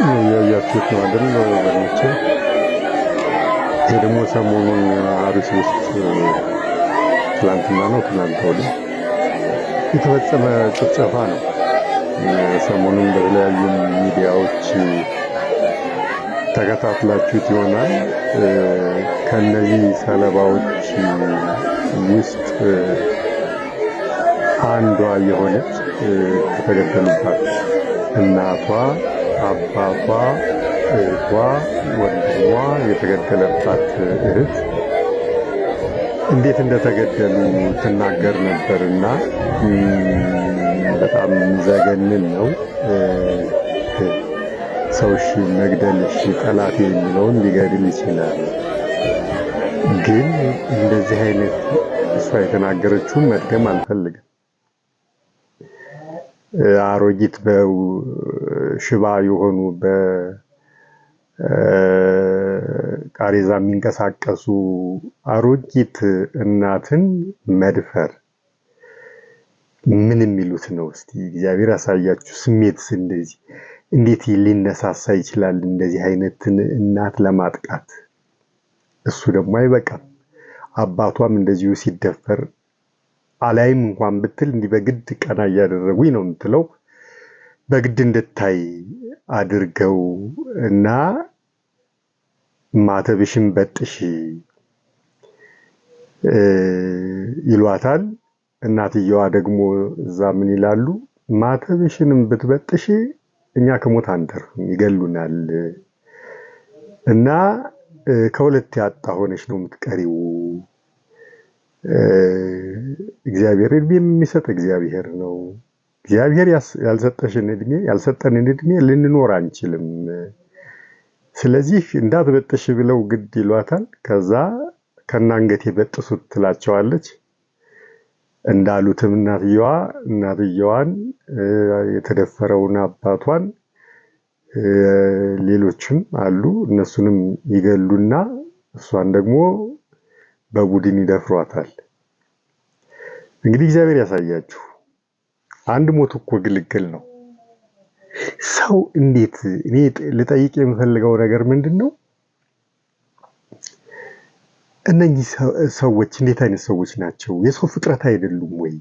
ያያችሁት ነው አይደል? ወገኖቼ ይሄ ደግሞ ሰሞኑን አርሲ ውስጥ ትላንትና ነው ትናንት ወዲያ የተፈጸመ ጭፍጨፋ ነው። ሰሞኑን በተለያዩ ሚዲያዎች ተከታትላችሁት ይሆናል። ከነዚህ ሰለባዎች ውስጥ አንዷ የሆነች ከተገደሉባት እናቷ፣ አባቷ፣ እህቷ፣ ወንድሟ የተገደለባት እህት እንዴት እንደተገደሉ ትናገር ነበርና በጣም ዘገንን ነው። ሰው እሺ መግደል እሺ ጠላት የሚለውን ሊገድል ይችላል። ግን እንደዚህ አይነት እሷ የተናገረችውን መድገም አልፈልግም። አሮጊት በሽባ የሆኑ በቃሬዛ የሚንቀሳቀሱ አሮጊት እናትን መድፈር ምን የሚሉት ነው? እስቲ እግዚአብሔር ያሳያችሁ። ስሜትስ እንደዚህ እንዴት ሊነሳሳ ይችላል? እንደዚህ አይነትን እናት ለማጥቃት። እሱ ደግሞ አይበቃም፣ አባቷም እንደዚሁ ሲደፈር አላይም እንኳን ብትል እንዲህ በግድ ቀና እያደረጉኝ ነው የምትለው። በግድ እንድታይ አድርገው እና ማተብሽን በጥሽ ይሏታል። እናትየዋ ደግሞ እዛ ምን ይላሉ? ማተብሽንም ብትበጥሽ እኛ ከሞት አንተርፍም፣ ይገሉናል እና ከሁለት ያጣ ሆነሽ ነው የምትቀሪው። እግዚአብሔር እድሜ የሚሰጥ እግዚአብሔር ነው። እግዚአብሔር ያልሰጠንን እድሜ ልንኖር አንችልም። ስለዚህ እንዳትበጥሽ ብለው ግድ ይሏታል። ከዛ ከናንገቴ በጥሱት ትላቸዋለች። እንዳሉትም እናትየዋን የተደፈረውን አባቷን ሌሎችም አሉ እነሱንም ይገሉና እሷን ደግሞ በቡድን ይደፍሯታል። እንግዲህ እግዚአብሔር ያሳያችሁ። አንድ ሞት እኮ ግልግል ነው። ሰው እንዴት እኔ ልጠይቅ የምፈልገው ነገር ምንድነው? እነኚህ ሰዎች እንዴት አይነት ሰዎች ናቸው? የሰው ፍጥረት አይደሉም ወይ?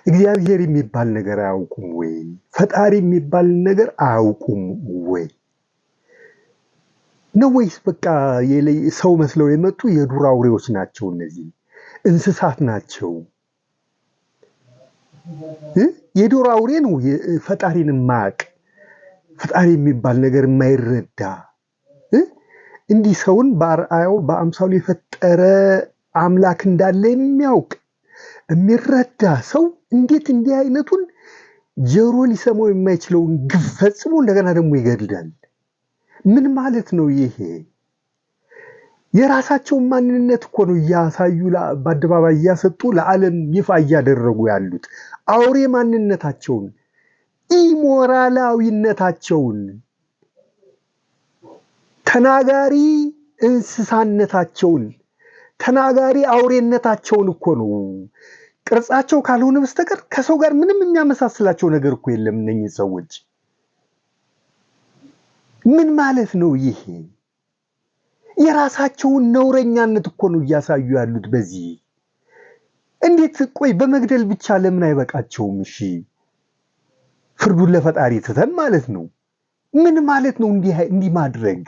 እግዚአብሔር የሚባል ነገር አያውቁም ወይ? ፈጣሪ የሚባል ነገር አያውቁም ወይ? ነው ወይስ በቃ ሰው መስለው የመጡ የዱር አውሬዎች ናቸው? እነዚህ እንስሳት ናቸው። የዱር አውሬ ነው ፈጣሪን የማያውቅ፣ ፈጣሪ የሚባል ነገር የማይረዳ፣ እንዲህ ሰውን በአርአያው በአምሳሉ የፈጠረ አምላክ እንዳለ የሚያውቅ የሚረዳ ሰው እንዴት እንዲህ አይነቱን ጆሮ ሊሰማው የማይችለውን ግፍ ፈጽሞ እንደገና ደግሞ ይገድላል? ምን ማለት ነው ይሄ? የራሳቸውን ማንነት እኮ ነው እያሳዩ በአደባባይ እያሰጡ ለዓለም ይፋ እያደረጉ ያሉት። አውሬ ማንነታቸውን፣ ኢሞራላዊነታቸውን፣ ተናጋሪ እንስሳነታቸውን፣ ተናጋሪ አውሬነታቸውን እኮ ነው። ቅርጻቸው ካልሆነ በስተቀር ከሰው ጋር ምንም የሚያመሳስላቸው ነገር እኮ የለም። እነኚህ ሰዎች ምን ማለት ነው ይሄ? የራሳቸውን ነውረኛነት እኮ ነው እያሳዩ ያሉት በዚህ። እንዴት ቆይ በመግደል ብቻ ለምን አይበቃቸውም? እሺ ፍርዱን ለፈጣሪ ትተን ማለት ነው። ምን ማለት ነው እንዲህ ማድረግ?